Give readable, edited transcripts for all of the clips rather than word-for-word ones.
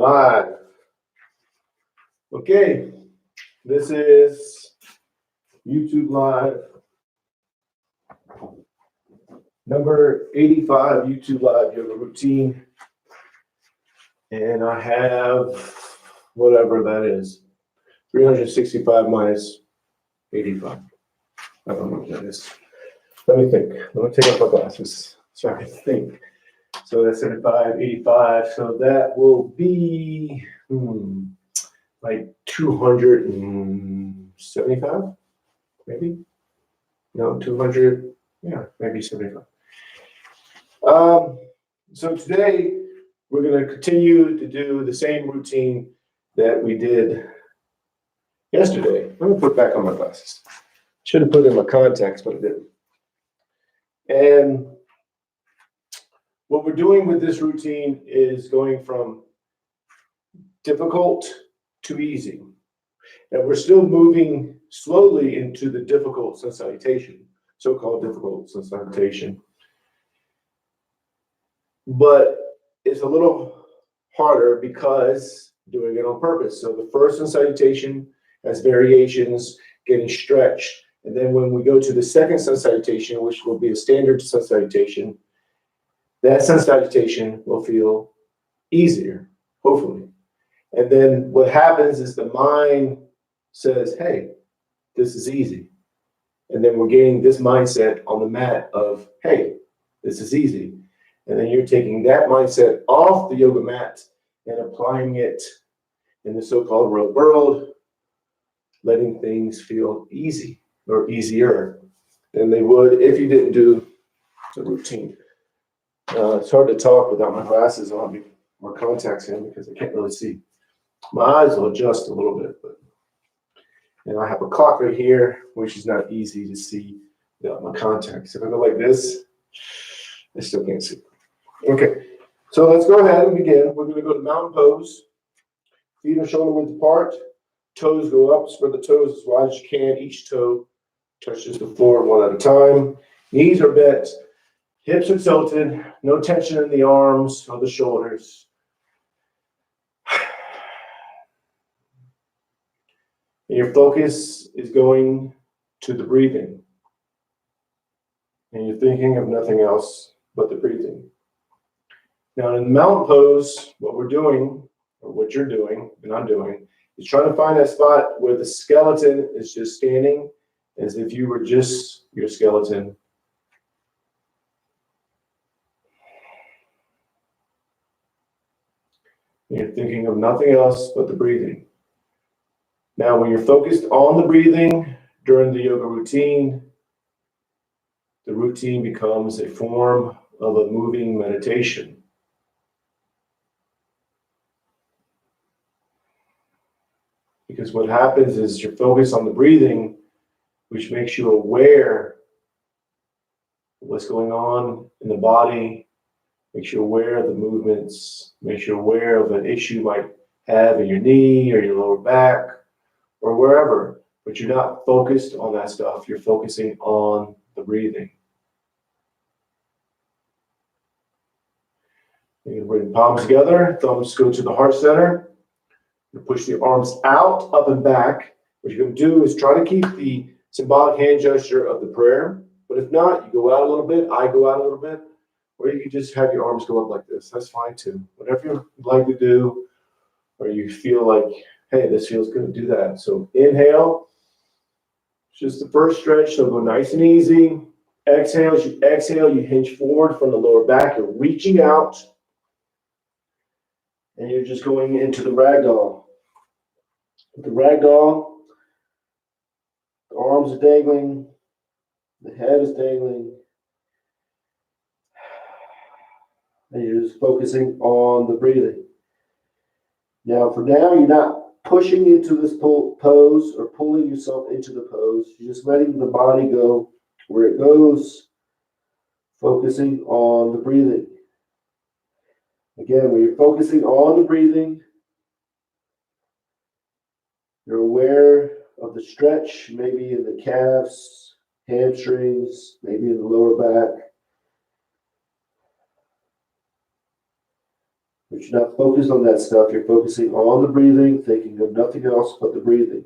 Live. Okay, this is YouTube Live, number 85 YouTube Live yoga routine. And I have whatever that is, 365 minus 85. I don't know what that is. Let me think. Let me take off my glasses so I can think. So that's 75, 85. So that will be like 275, maybe? No, 200. Yeah, maybe 75. So today we're going to continue to do the same routine that we did yesterday. Let me put back on my glasses. Should have put in my contacts, but I didn't. And what we're doing with this routine is going from difficult to easy. And we're still moving slowly into the difficult sun salutation, so-called difficult sun salutation. But it's a little harder because doing it on purpose. So the first sun salutation has variations, getting stretched. And then when we go to the second sun salutation, which will be a standard sun salutation, that sun salutation will feel easier, hopefully. And then what happens is the mind says, hey, this is easy. And then we're getting this mindset on the mat of, hey, this is easy. And then you're taking that mindset off the yoga mat and applying it in the so-called real world, letting things feel easy or easier than they would if you didn't do the routine. It's hard to talk without my glasses on or contacts in because I can't really see. My eyes will adjust a little bit, but I have a clock right here, which is not easy to see without my contacts. If I go like this, I still can't see. Okay, so let's go ahead and begin. We're going to go to mountain pose. Feet and shoulder width apart. Toes go up. Spread the toes as wide as you can. Each toe touches the floor one at a time. Knees are bent. Hips are tilted. No tension in the arms or the shoulders. And your focus is going to the breathing. And you're thinking of nothing else but the breathing. Now in the mountain pose, what we're doing, or what you're doing, and I'm doing, is trying to find that spot where the skeleton is just standing as if you were just your skeleton. And you're thinking of nothing else but the breathing. Now, when you're focused on the breathing during the yoga routine, the routine becomes a form of a moving meditation. Because what happens is you're focused on the breathing, which makes you aware of what's going on in the body, makes you aware of the movements, makes you aware of an issue you might have in your knee or your lower back or wherever. But you're not focused on that stuff. You're focusing on the breathing. You can bring the palms together, thumbs go to the heart center. You push the arms out, up and back. What you're going to do is try to keep the symbolic hand gesture of the prayer. But if not, you go out a little bit, I go out a little bit, or you can just have your arms go up like this. That's fine too. Whatever you like to do, or you feel like, hey, this feels good, do that. So inhale, just the first stretch, so go nice and easy. Exhale, as you exhale, you hinge forward from the lower back. You're reaching out. And you're just going into the ragdoll. With the ragdoll, the arms are dangling, the head is dangling, and you're just focusing on the breathing. Now, for now, you're not pushing into this pose or pulling yourself into the pose. You're just letting the body go where it goes, focusing on the breathing. Again, when you're focusing on the breathing, you're aware of the stretch, maybe in the calves, hamstrings, maybe in the lower back. But But you're not focused on that stuff. You're focusing on the breathing, thinking of nothing else but the breathing.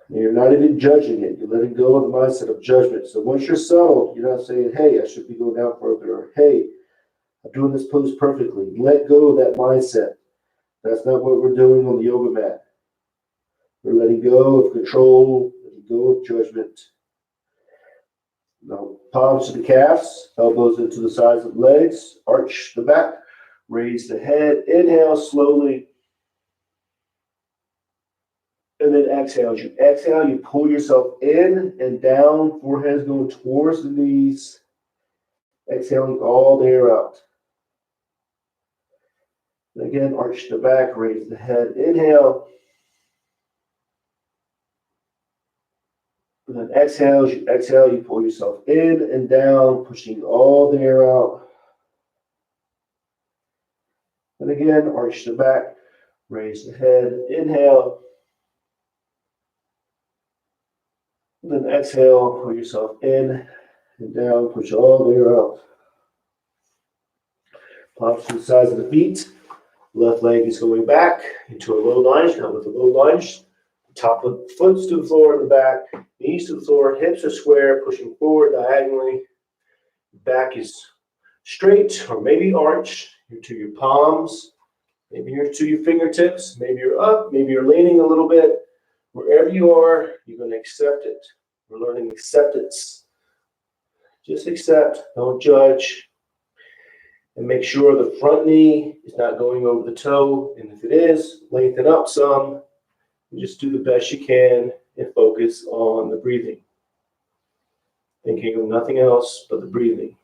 And you're not even judging it. You're letting go of the mindset of judgment. So once you're settled, you're not saying, hey, I should be going down further, or hey, I'm doing this pose perfectly. Let go of that mindset. That's not what we're doing on the yoga mat. We're letting go of control, letting go of judgment. Now, palms to the calves, elbows into the sides of the legs, arch the back, raise the head, inhale slowly, and then exhale. As you exhale, you pull yourself in and down, forehead's going towards the knees, exhaling all the air out. And again, arch the back, raise the head, inhale. And then exhale, as you exhale, you pull yourself in and down, pushing all the air out. And again, arch the back, raise the head, inhale. And then exhale, pull yourself in and down, push all the air out. Palms to the sides of the feet. Left leg is going back into a low lunge. Now with a low lunge, top of the foot to the floor in the back, knees to the floor, hips are square, pushing forward diagonally. Back is straight or maybe arch. You're to your palms, maybe you're to your fingertips, maybe you're up, maybe you're leaning a little bit. Wherever you are, you're going to accept it. We're learning acceptance. Just accept, don't judge. And make sure the front knee is not going over the toe. And if it is, lengthen up some. And just do the best you can and focus on the breathing. Thinking of nothing else but the breathing.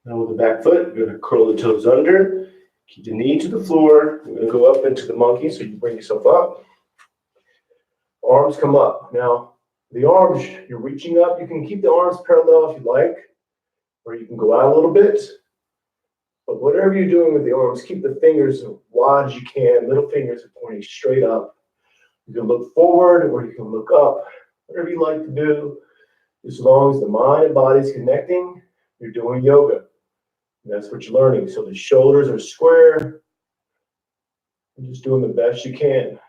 Now with the back foot, you're going to curl the toes under, keep the knee to the floor. You're going to go up into the monkey, so you bring yourself up. Arms come up. Now, the arms, you're reaching up. You can keep the arms parallel if you like, or you can go out a little bit. But whatever you're doing with the arms, keep the fingers as wide as you can. Little fingers are pointing straight up. You can look forward or you can look up. Whatever you like to do, as long as the mind and body is connecting, you're doing yoga. And that's what you're learning. So the shoulders are square. You're just doing the best you can.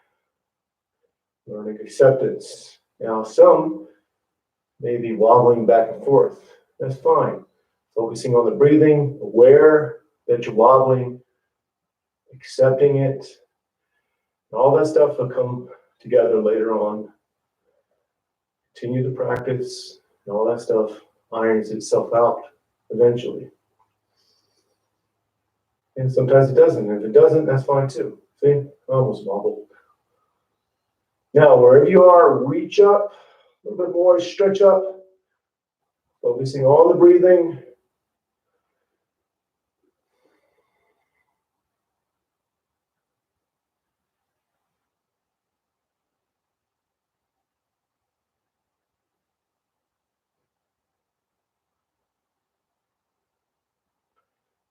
Learning acceptance. Now some may be wobbling back and forth. That's fine. Focusing on the breathing, aware that you're wobbling, accepting it. And all that stuff will come together later on. Continue to practice, and all that stuff irons itself out eventually. And sometimes it doesn't. And if it doesn't, that's fine too. See, I almost wobbled. Now, wherever you are, reach up a little bit more, stretch up, focusing on the breathing.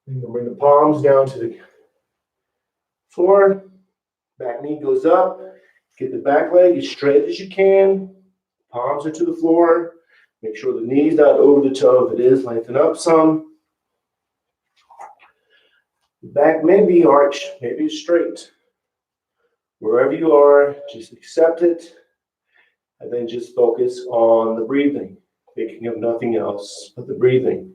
You can bring the palms down to the floor. Back knee goes up. Get the back leg as straight as you can. Palms are to the floor. Make sure the knee's not over the toe. If it is, lengthen up some. The back may be arched, maybe straight. Wherever you are, just accept it. And then just focus on the breathing. Thinking of nothing else but the breathing.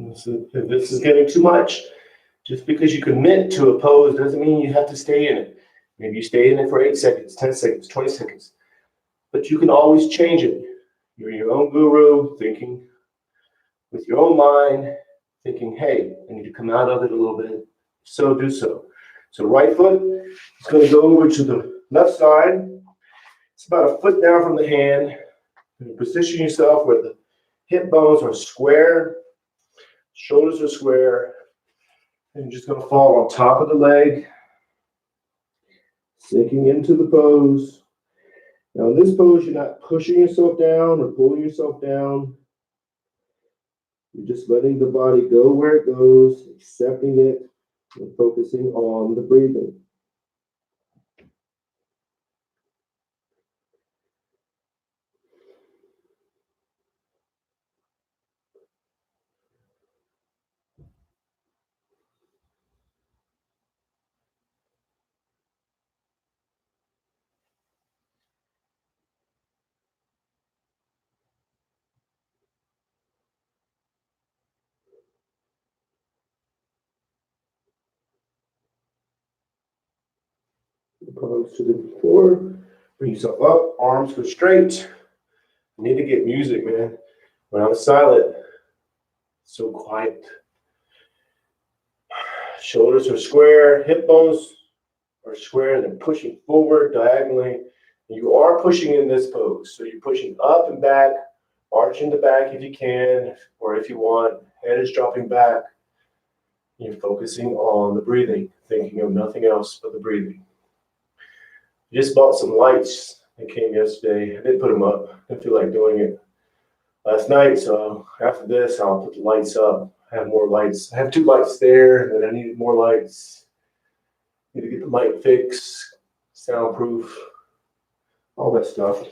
If this is getting too much, just because you commit to a pose doesn't mean you have to stay in it. Maybe you stay in it for 8 seconds, 10 seconds, 20 seconds. But you can always change it. You're your own guru, thinking with your own mind, thinking, hey, I need to come out of it a little bit. So do so. So right foot is going to go over to the left side. It's about a foot down from the hand. You position yourself where the hip bones are square, shoulders are square, and you're just going to fall on top of the leg, sinking into the pose. Now in this pose, you're not pushing yourself down or pulling yourself down. You're just letting the body go where it goes, accepting it, and focusing on the breathing. Palms to the floor. Bring yourself up. Arms go straight. You need to get music, man. When I'm silent, it's so quiet. Shoulders are square. Hip bones are square and then pushing forward diagonally. You are pushing in this pose. So you're pushing up and back, arching the back if you can, or if you want. Head is dropping back. You're focusing on the breathing, thinking of nothing else but the breathing. Just bought some lights that came yesterday. I did put them up. I didn't feel like doing it last night, so after this, I'll put the lights up. I have more lights. I have 2 lights there, and then I needed more lights. Need to get the mic fixed, soundproof, all that stuff.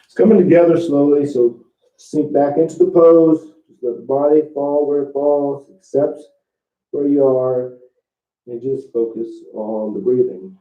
It's coming together slowly, so sink back into the pose. Just let the body fall where it falls. Accept where you are, and just focus on the breathing.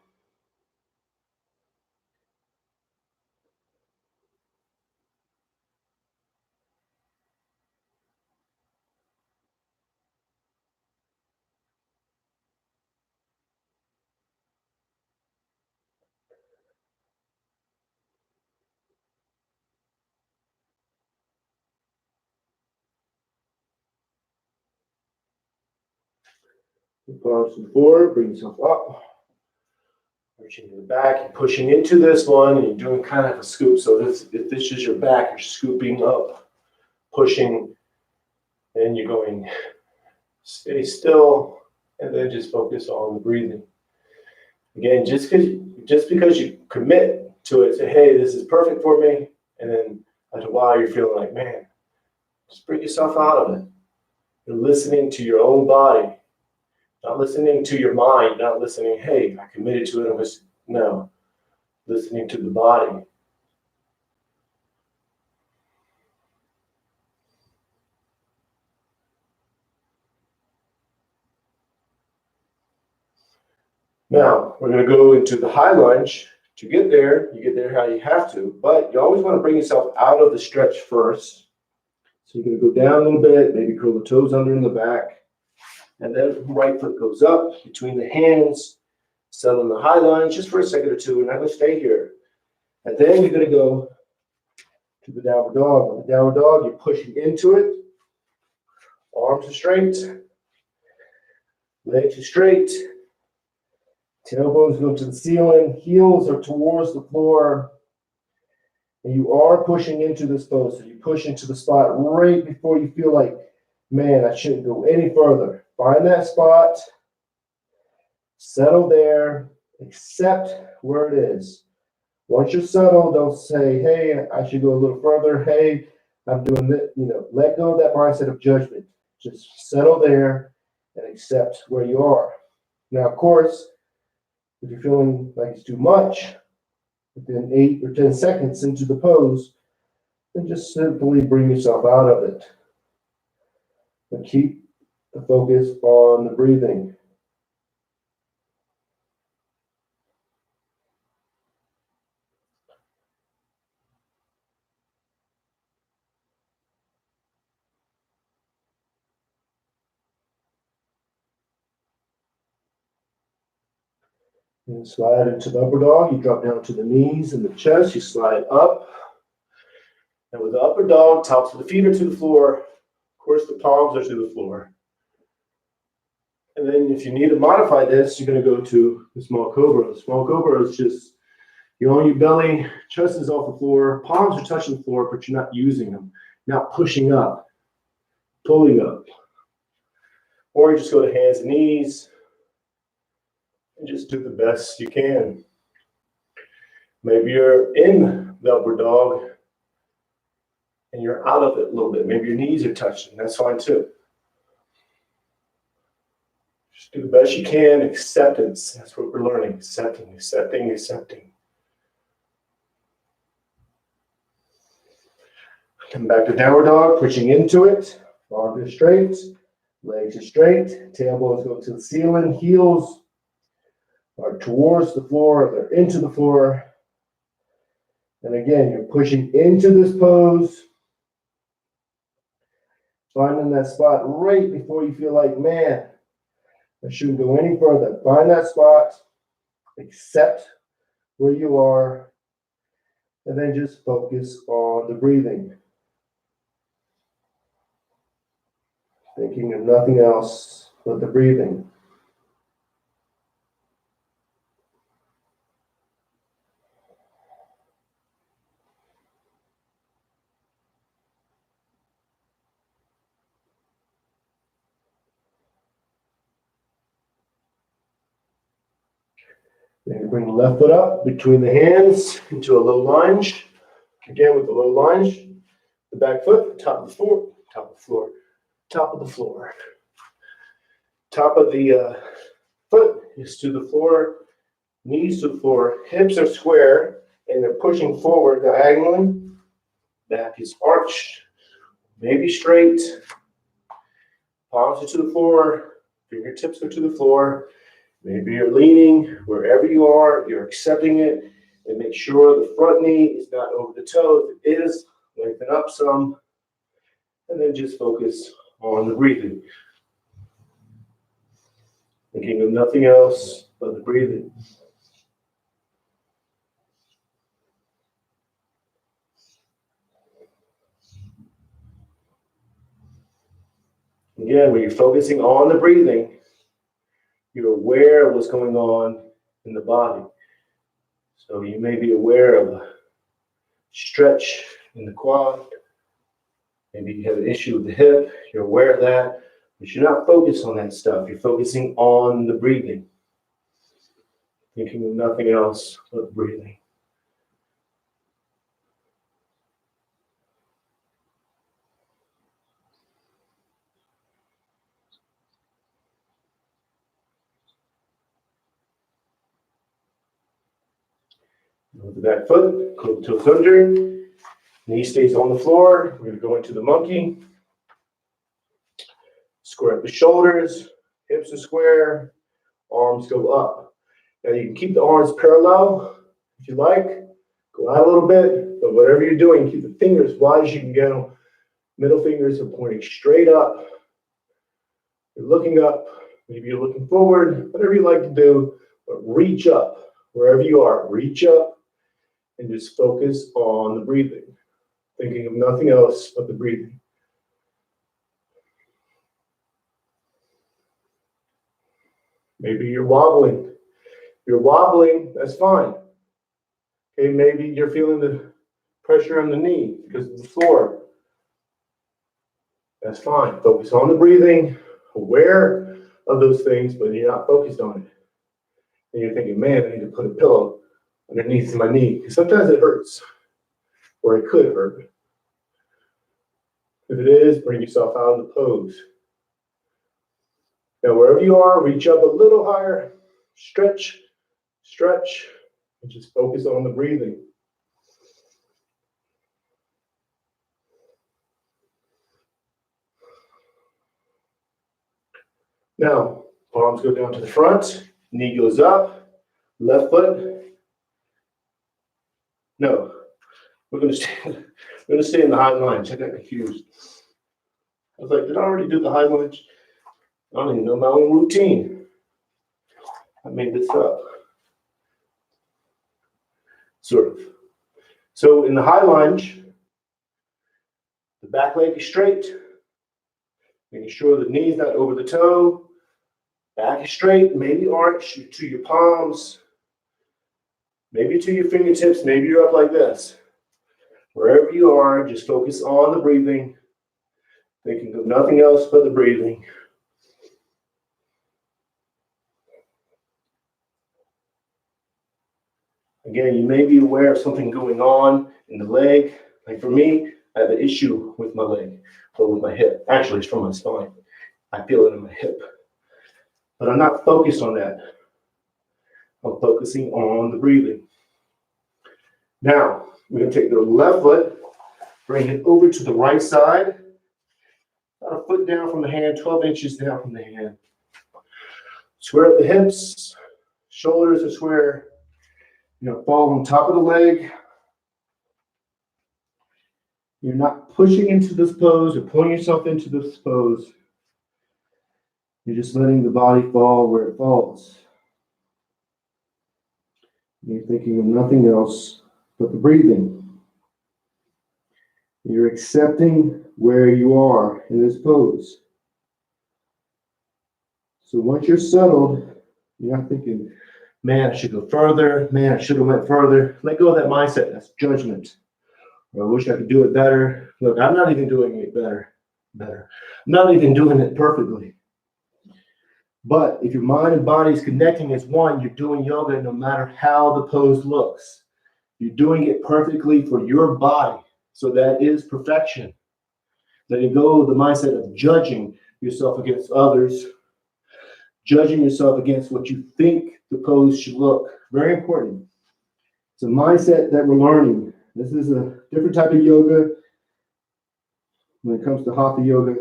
Palms to the floor, bring yourself up. Reaching to the back, you're pushing into this one, and you're doing kind of a scoop. So if this is your back, you're scooping up, pushing, and you're going, stay still, and then just focus on the breathing. Again, just because you commit to it, say, hey, this is perfect for me, and then after a while you're feeling like, man, just bring yourself out of it. You're listening to your own body. Not listening to your mind, not listening, hey, I committed to it. No, listening to the body. Now, we're going to go into the high lunge. To get there, you get there how you have to, but you always want to bring yourself out of the stretch first. So you're going to go down a little bit, maybe curl the toes under in the back, and then right foot goes up between the hands, settle in the high lunge just for a second or two, and I'm going to stay here. And then you're going to go to the downward dog. On the downward dog, you're pushing into it. Arms are straight, legs are straight, tailbones go to the ceiling, heels are towards the floor, and you are pushing into this pose. So you push into the spot right before you feel like, man, I shouldn't go any further. Find that spot, settle there, accept where it is. Once you're settled, don't say, hey, I should go a little further. Hey, I'm doing this. Let go of that mindset of judgment. Just settle there and accept where you are. Now, of course, if you're feeling like it's too much, within 8 or 10 seconds into the pose, then just simply bring yourself out of it. But keep the focus on the breathing. And slide into the upper dog. You drop down to the knees and the chest. You slide up. And with the upper dog, tops of the feet are to the floor. Of course, the palms are to the floor. And then if you need to modify this, you're going to go to the small cobra. The small cobra is just, you're on your belly, chest is off the floor, palms are touching the floor, but you're not using them. Not pushing up, pulling up. Or you just go to hands and knees and just do the best you can. Maybe you're in the upper dog and you're out of it a little bit. Maybe your knees are touching. That's fine too. Just do the best you can. Acceptance. That's what we're learning. Accepting, accepting, accepting. Come back to downward dog, pushing into it. Arms are straight. Legs are straight. Tailbones go to the ceiling. Heels are towards the floor. They're into the floor. And again, you're pushing into this pose. Finding that spot right before you feel like, man, I shouldn't go any further. Find that spot. Accept where you are. And then just focus on the breathing. Thinking of nothing else but the breathing. Then bring the left foot up between the hands into a low lunge. Again with the low lunge. The back foot, top of the floor, top of the floor, top of the floor. Top of the foot is to the floor, knees to the floor, hips are square, and they're pushing forward diagonally. Back is arched, maybe straight. Palms are to the floor, fingertips are to the floor. Maybe you're leaning wherever you are, you're accepting it, and make sure the front knee is not over the toe. If it is, lengthen up some, and then just focus on the breathing. Thinking of nothing else but the breathing. Again, when you're focusing on the breathing, you're aware of what's going on in the body. So you may be aware of a stretch in the quad. Maybe you have an issue with the hip. You're aware of that. But you're not focused on that stuff. You're focusing on the breathing. Thinking of nothing else but breathing. With the back foot, curl the toes under. Knee stays on the floor. We're going to go into the monkey. Square up the shoulders. Hips are square. Arms go up. Now you can keep the arms parallel if you like. Go out a little bit. But whatever you're doing, keep the fingers wide as you can go. Middle fingers are pointing straight up. You're looking up. Maybe you're looking forward. Whatever you like to do. But reach up. Wherever you are, reach up. And just focus on the breathing. Thinking of nothing else but the breathing. Maybe you're wobbling. If you're wobbling, that's fine. Okay, maybe you're feeling the pressure on the knee because of the floor. That's fine. Focus on the breathing, aware of those things, but you're not focused on it. And you're thinking, man, I need to put a pillow underneath my knee. Because sometimes it hurts, or it could hurt. If it is, bring yourself out of the pose. Now, wherever you are, reach up a little higher, stretch, stretch, and just focus on the breathing. Now, palms go down to the front, knee goes up, left foot. No, we're going to stay in the high lunge. I got confused. I was like, did I already do the high lunge? I don't even know my own routine. I made this up. sort of. So in the high lunge, the back leg is straight, making sure the knee's not over the toe, back is straight, maybe arch to your palms, maybe to your fingertips, maybe you're up like this. Wherever you are, just focus on the breathing, thinking of nothing else but the breathing. Again, you may be aware of something going on in the leg. Like for me, I have an issue with my leg, but with my hip. Actually, it's from my spine. I feel it in my hip. But I'm not focused on that. I'm focusing on the breathing. Now, we're going to take the left foot, bring it over to the right side, about a foot down from the hand, 12 inches down from the hand. Square up the hips, shoulders are square. You're going to fall on top of the leg. You're not pushing into this pose or pulling yourself into this pose. You're just letting the body fall where it falls. You're thinking of nothing else but the breathing. You're accepting where you are in this pose. So once you're settled, you're not thinking, man, I should go further. Man, I should have went further. Let go of that mindset. That's judgment. Or I wish I could do it better. Look, I'm not even doing it better. I'm not even doing it perfectly. But if your mind and body is connecting as one, you're doing yoga no matter how the pose looks. You're doing it perfectly for your body. So that is perfection. Letting go of the mindset of judging yourself against others, judging yourself against what you think the pose should look. Very important. It's a mindset that we're learning. This is a different type of yoga. When it comes to Hatha yoga,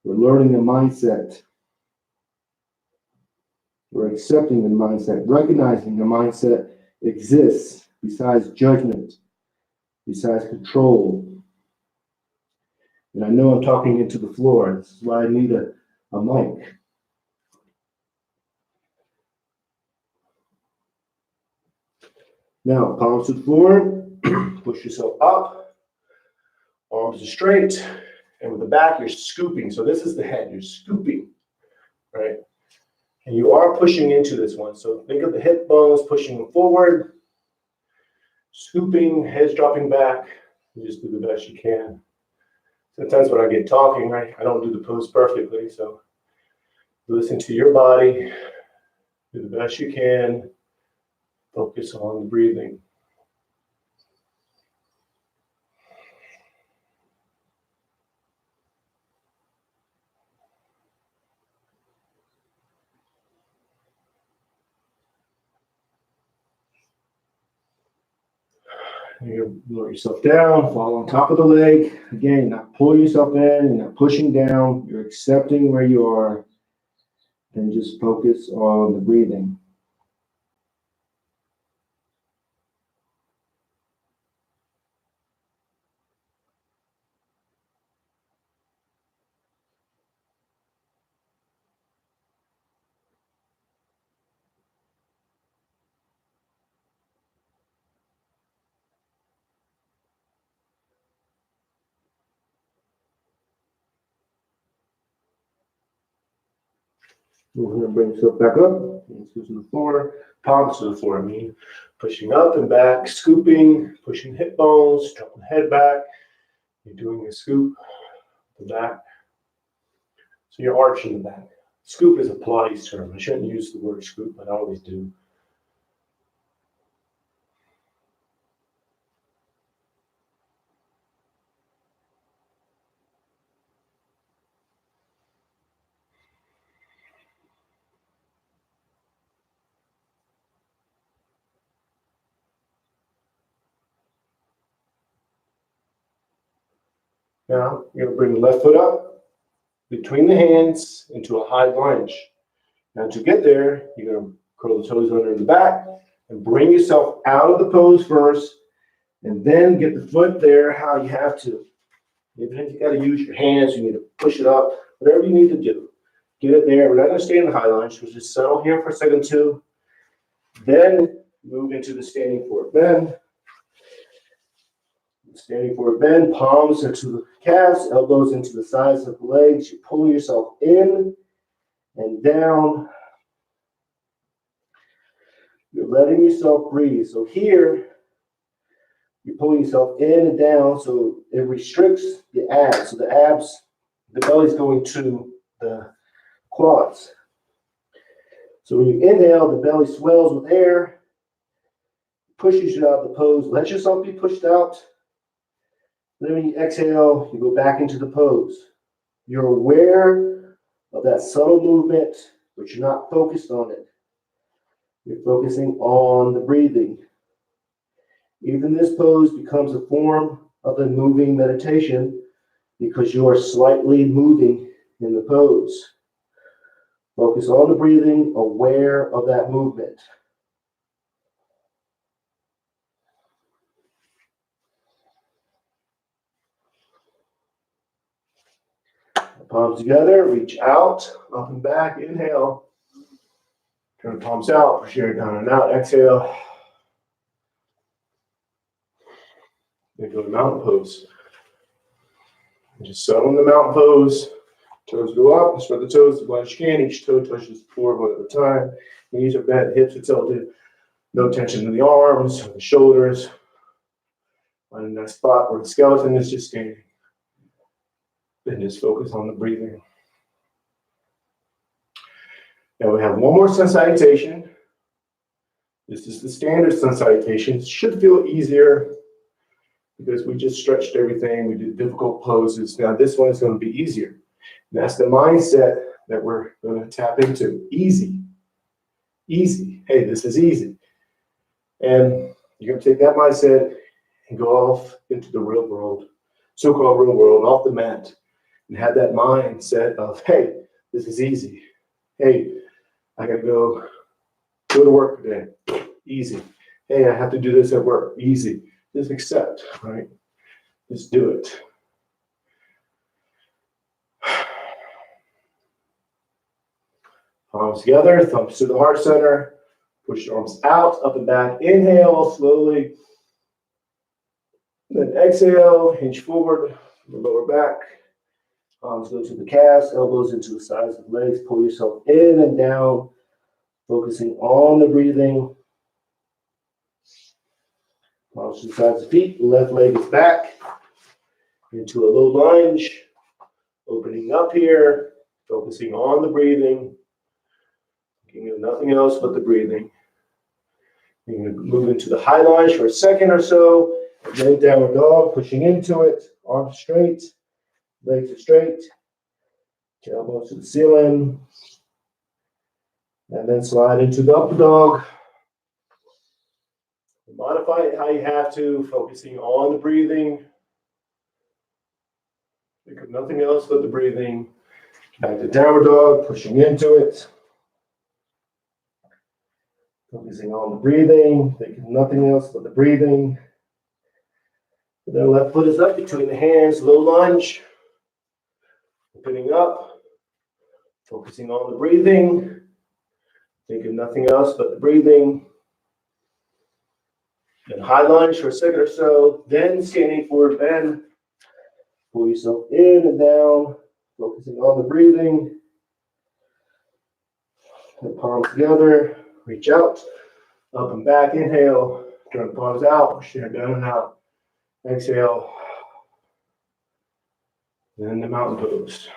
we're learning a mindset. We're accepting the mindset, recognizing the mindset exists besides judgment, besides control. And I know I'm talking into the floor. This is why I need a mic. Now, palms to the floor, push yourself up, arms are straight, and with the back, you're scooping. So this is the head, you're scooping, right? And you are pushing into this one. So think of the hip bones pushing forward, scooping, head's dropping back. You just do the best you can. Sometimes when I get talking, right, I don't do the pose perfectly. So listen to your body, do the best you can, focus on the breathing. You lower yourself down, fall on top of the leg. Again, you're not pulling yourself in, you're not pushing down, you're accepting where you are, and just focus on the breathing. We're going to bring yourself back up, hands to the floor, palms to the floor. Pushing up and back, scooping, pushing hip bones, dropping the head back. You're doing a scoop, the back. So you're arching the back. Scoop is a Pilates term. I shouldn't use the word scoop, but I always do. Now, you're going to bring the left foot up between the hands into a high lunge. Now, to get there, you're going to curl the toes under the back and bring yourself out of the pose first, and then get the foot there how you have to. Even if you got to use your hands, you need to push it up, whatever you need to do. Get it there. We're not going to stay in the high lunge. We'll just settle here for a second, too. Then Move into the standing forward bend. Standing forward bend, palms into the calves, elbows into the sides of the legs. You pull yourself in and down. You're letting yourself breathe. So here, you're pulling yourself in and down, so it restricts the abs. So the abs, the belly's going to the quads. So when you inhale, the belly swells with air, pushes you out of the pose. Let yourself be pushed out. Then when you exhale, you go back into the pose. You're aware of that subtle movement, but you're not focused on it. You're focusing on the breathing. Even this pose becomes a form of a moving meditation because you are slightly moving in the pose. Focus on the breathing, aware of that movement. Palms together, reach out, up and back, inhale. Turn the palms out, push your down and out, exhale. Then go to mountain pose. And just settle in the mountain pose. Toes go up, spread the toes as wide as you can. Each toe touches the floor one at a time. Knees are bent, hips are tilted. No tension in the arms, or the shoulders. Find that spot where the skeleton is just standing. Then just focus on the breathing. Now we have one more sun salutation. This is the standard sun salutation. It should feel easier because we just stretched everything. We did difficult poses. Now this one is going to be easier. And that's the mindset that we're going to tap into. Easy. Easy. Hey, this is easy. And you're going to take that mindset and go off into the real world, so-called real world, off the mat, and have that mindset of, hey, this is easy. Hey, I got to go to work today. Easy. Hey, I have to do this at work. Easy. Just accept, right? Just do it. Palms together, thumbs to the heart center. Push your arms out, up and back. Inhale slowly. Then exhale, hinge forward, the lower back. Palms go to the calves, elbows into the sides of the legs. Pull yourself in and down, focusing on the breathing. Palms to the sides of the feet. Left leg is back into a low lunge. Opening up here, focusing on the breathing. Thinking of nothing else but the breathing. You're going to move into the high lunge for a second or so. And then downward dog, pushing into it. Arms straight. Legs are straight. Elbows to the ceiling. And then slide into the upper dog. Modify it how you have to, focusing on the breathing. Think of nothing else but the breathing. Back to downward dog, pushing into it. Focusing on the breathing. Think of nothing else but the breathing. And then left foot is up between the hands, low lunge. Opening up, focusing on the breathing. Think of nothing else but the breathing. Then high lunge for a second or so. Then standing forward bend. Pull yourself in and down, focusing on the breathing. And palms together. Reach out, up and back. Inhale. Turn the palms out. Push your down and out. Exhale. Then the mountain pose.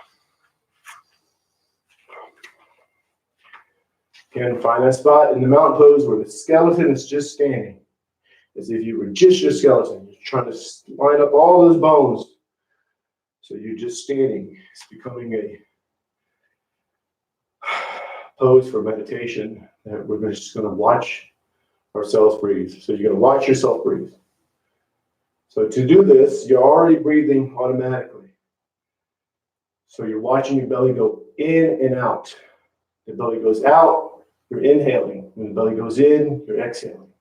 Again, find that spot in the mountain pose where the skeleton is just standing. As if you were just your skeleton. You're trying to line up all those bones. So you're just standing. It's becoming a pose for meditation that we're just going to watch ourselves breathe. So you're going to watch yourself breathe. So to do this, you're already breathing automatically. So you're watching your belly go in and out. The belly goes out, you're inhaling. When the belly goes in, you're exhaling.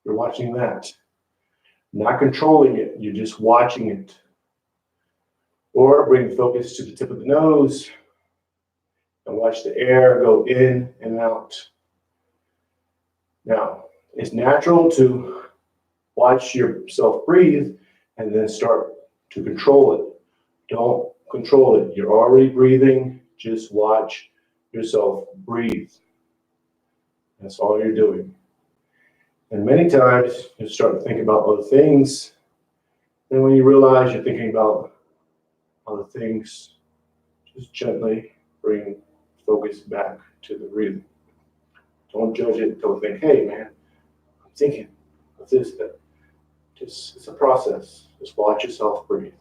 You're watching that. Not controlling it, you're just watching it. Or bring focus to the tip of the nose and watch the air go in and out. Now, It's natural to watch yourself breathe and then start to control it. Don't control it. You're already breathing. Just watch yourself breathe. That's all you're doing. And many times you start to think about other things. Then when you realize you're thinking about other things, just gently bring focus back to the breathing. Don't judge it. Don't think, hey man, I'm thinking of this, that. Just, it's a process. Just watch yourself breathe.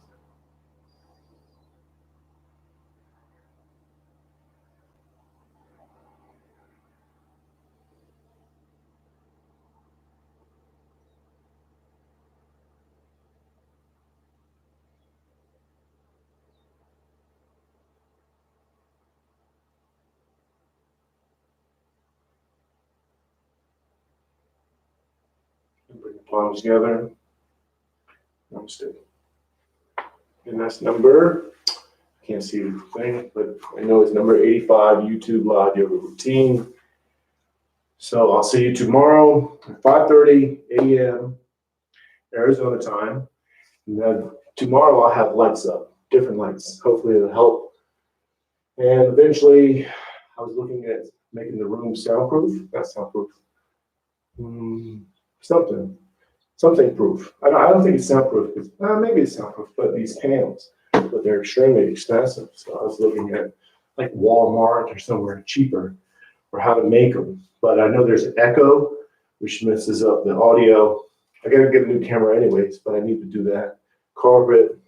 And bring the palms together. Namaste. And that's number, I can't see the thing, but I know it's number 85, YouTube Live Yoga Routine. So I'll see you tomorrow at 5:30 a.m. Arizona time. And then tomorrow I'll have lights up, different lights. Hopefully it'll help. And eventually I was looking at making the room soundproof. Not soundproof. Something proof. I don't think it's soundproof. Maybe it's soundproof, but these panels, but they're extremely expensive. So I was looking at like Walmart or somewhere cheaper or how to make them. But I know there's an echo, which messes up the audio. I gotta get a new camera anyways, but I need to do that. Carpet.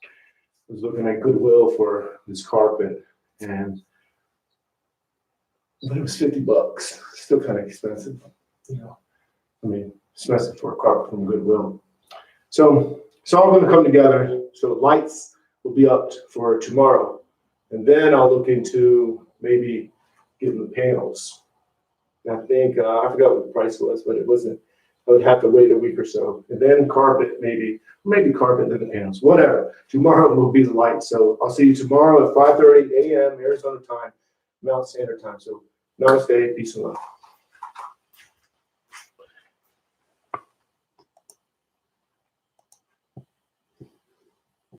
I was looking at Goodwill for this carpet, but it was $50. Still kind of expensive, I mean, expensive for a carpet from Goodwill. So it's all going to come together. So lights will be up for tomorrow. And then I'll look into maybe getting the panels. And I think, I forgot what the price was, but it wasn't, I would have to wait a week or so. And then carpet, maybe carpet, then the panels, whatever. Tomorrow will be the lights. So I'll see you tomorrow at 5:30 a.m. Arizona time, Mountain Standard Time. So namaste, peace and love.